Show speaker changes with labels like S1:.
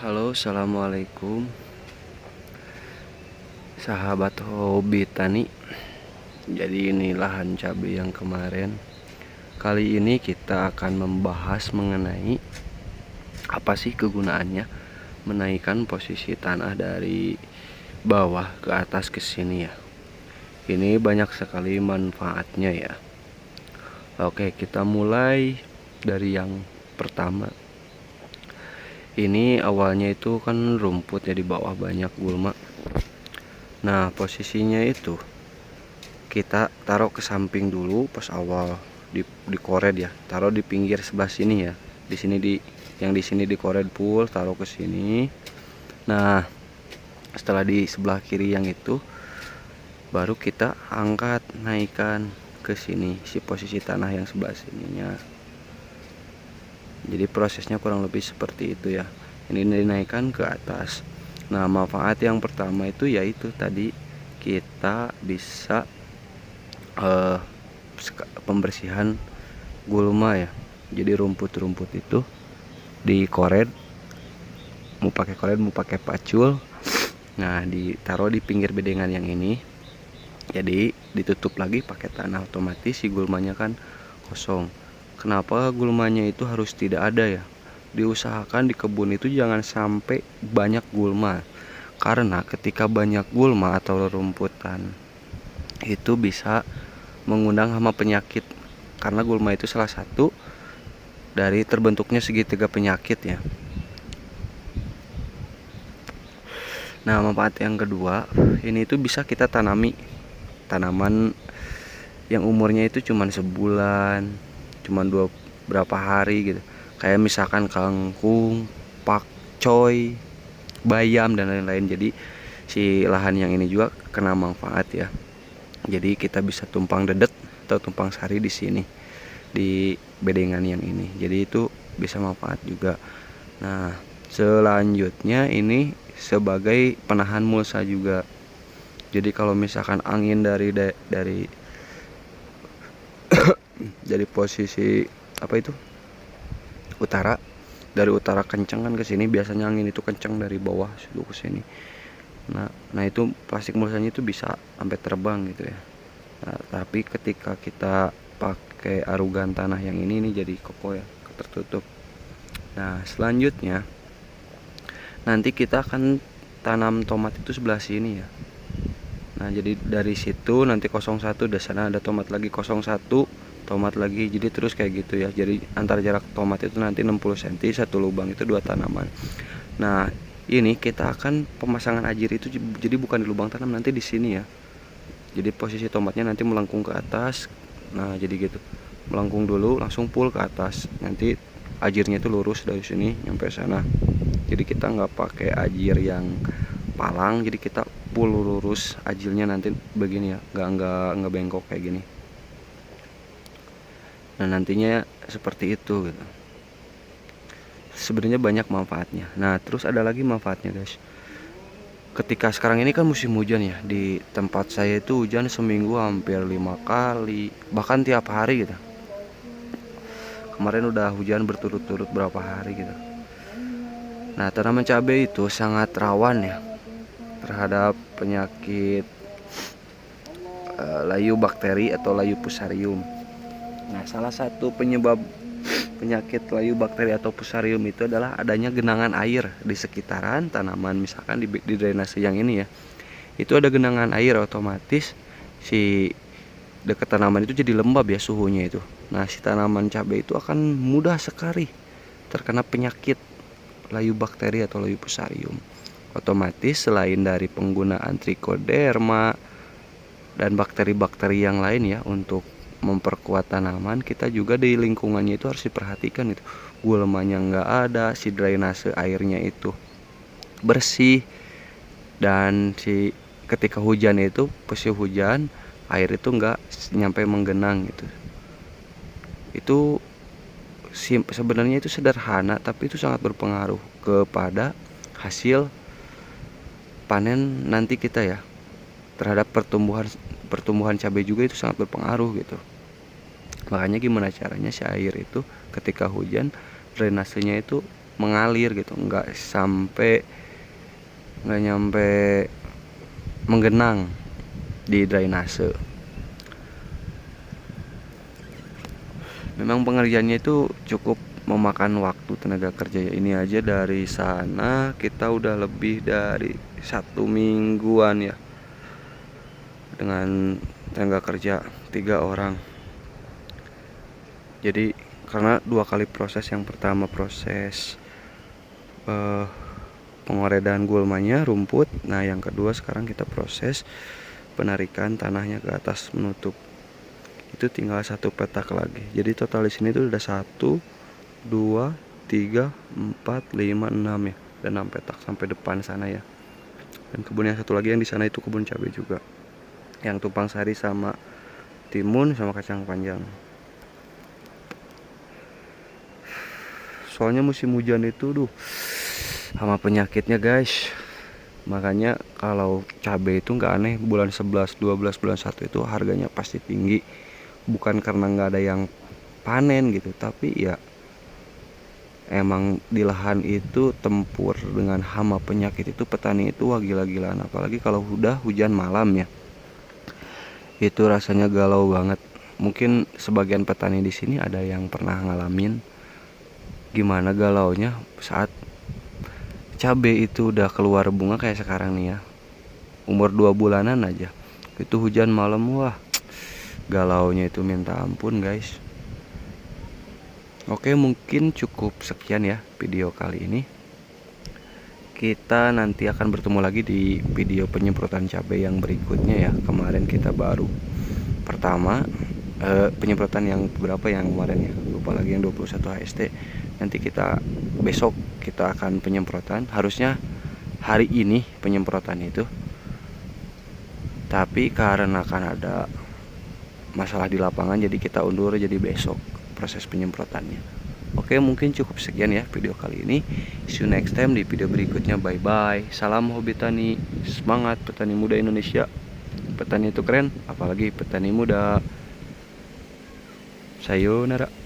S1: Halo, assalamualaikum, sahabat hobi tani. Jadi ini lahan cabai yang kemarin. Kali ini kita akan membahas mengenai apa sih kegunaannya menaikkan posisi tanah dari bawah ke atas ke sini ya. Ini banyak sekali manfaatnya ya. Oke, kita mulai dari yang pertama. Ini awalnya itu kan rumput ya, di bawah banyak gulma. Nah, posisinya itu kita taruh ke samping dulu pas awal di kored ya. Taruh di pinggir sebelah sini ya. Di sini di sini di kored full, taruh ke sini. Nah, setelah di sebelah kiri yang itu baru kita angkat, naikkan ke sini si posisi tanah yang sebelah sininya. Jadi prosesnya kurang lebih seperti itu ya. Ini dinaikkan ke atas. Nah, manfaat yang pertama itu yaitu tadi kita bisa pembersihan gulma ya. Jadi rumput-rumput itu di kored, mau pakai kored mau pakai pacul. Nah, ditaruh di pinggir bedengan yang ini. Jadi ditutup lagi pakai tanah, otomatis si gulmanya kan kosong. Kenapa gulmanya itu harus tidak ada ya? Diusahakan di kebun itu jangan sampai banyak gulma. Karena ketika banyak gulma atau rumputan itu bisa mengundang hama penyakit. Karena gulma itu salah satu dari terbentuknya segitiga penyakit ya. Nah, manfaat yang kedua, ini itu bisa kita tanami tanaman yang umurnya itu cuman sebulan, cuman berapa hari gitu. Kayak misalkan kangkung, pakcoy, bayam dan lain-lain. Jadi si lahan yang ini juga kena manfaat ya. Jadi kita bisa tumpang dedet atau tumpang sari di sini di bedengan yang ini. Jadi itu bisa manfaat juga. Nah, selanjutnya ini sebagai penahan mulsa juga. Jadi kalau misalkan angin dari dari posisi apa itu utara, dari utara kenceng kan ke sini, biasanya angin itu kenceng dari bawah ke sini. Nah itu plastik mulsanya itu bisa sampai terbang gitu ya. Nah, tapi ketika kita pakai arugan tanah yang ini jadi kokoh ya, tertutup. Nah, selanjutnya nanti kita akan tanam tomat itu sebelah sini ya. Nah, jadi dari situ nanti 01, di sana ada tomat lagi, 01 tomat lagi, jadi terus kayak gitu ya. Jadi antar jarak tomat itu nanti 60 cm, satu lubang itu 2 tanaman. Nah, ini kita akan pemasangan ajir itu jadi bukan di lubang tanam, nanti di sini ya. Jadi posisi tomatnya nanti melengkung ke atas. Nah, jadi gitu. Melengkung dulu langsung full ke atas. Nanti ajirnya itu lurus dari sini nyampe sana. Jadi kita nggak pakai ajir yang palang, jadi kita full lurus ajilnya nanti begini ya, nggak bengkok kayak gini. Nah, nantinya seperti itu gitu. Sebenarnya banyak manfaatnya. Nah, terus ada lagi manfaatnya guys. Ketika sekarang ini kan musim hujan ya, di tempat saya itu hujan seminggu hampir 5 kali, bahkan tiap hari gitu. Kemarin udah hujan berturut-turut berapa hari gitu. Nah, tanaman cabai itu sangat rawan ya terhadap penyakit layu bakteri atau layu fusarium. Nah, salah satu penyebab penyakit layu bakteri atau fusarium itu adalah adanya genangan air di sekitaran tanaman. Misalkan di drainase yang ini ya, itu ada genangan air, otomatis si dekat tanaman itu jadi lembab ya suhunya itu. Nah, si tanaman cabai itu akan mudah sekali terkena penyakit layu bakteri atau layu fusarium. Otomatis selain dari penggunaan trichoderma dan bakteri-bakteri yang lain ya untuk memperkuat tanaman, kita juga di lingkungannya itu harus diperhatikan itu. Gulmanya nggak ada, si drainase airnya itu bersih, dan si ketika hujan itu posisi hujan air itu nggak nyampe menggenang gitu. Itu sebenarnya itu sederhana, tapi itu sangat berpengaruh kepada hasil panen nanti kita ya. Terhadap pertumbuhan cabai juga itu sangat berpengaruh gitu. Makanya gimana caranya si air itu ketika hujan drainasenya itu mengalir gitu, nggak nyampe menggenang di drainase. Memang pengerjaannya itu cukup memakan waktu tenaga kerja. Ini aja dari sana kita udah lebih dari 1 mingguan ya dengan tenaga kerja 3 orang. Jadi karena 2 kali proses, yang pertama proses pengoredan gulmanya, rumput. Nah yang kedua sekarang kita proses penarikan tanahnya ke atas menutup. Itu tinggal 1 petak lagi. Jadi total di sini tuh udah 1, 2, 3, 4, 5, 6 ya. Dan 6 petak sampai depan sana ya. Dan kebun yang satu lagi yang di sana itu kebun cabai juga. Yang tumpang sari sama timun sama kacang panjang. Soalnya musim hujan itu sama penyakitnya guys. Makanya kalau cabai itu nggak aneh, bulan 11, 12, bulan 1 itu harganya pasti tinggi. Bukan karena nggak ada yang panen gitu, tapi ya emang di lahan itu tempur dengan hama penyakit itu petani itu wah gila-gilaan. Apalagi kalau udah hujan malam ya, itu rasanya galau banget. Mungkin sebagian petani di sini ada yang pernah ngalamin gimana galaunya saat cabai itu udah keluar bunga kayak sekarang nih ya, umur 2 bulanan aja itu hujan malam, wah galaunya itu minta ampun guys. Oke, mungkin cukup sekian ya video kali ini. Kita nanti akan bertemu lagi di video penyemprotan cabai yang berikutnya ya. Kemarin kita baru pertama penyemprotan yang berapa yang kemarin ya, lupa lagi, yang 21 HST. Nanti kita besok kita akan penyemprotan, harusnya hari ini penyemprotan itu, tapi karena akan ada masalah di lapangan jadi kita undur jadi besok proses penyemprotannya. Oke, mungkin cukup sekian ya video kali ini. See you next time di video berikutnya. Bye bye. Salam hobi tani. Semangat petani muda Indonesia. Petani itu keren, apalagi petani muda. Sayonara.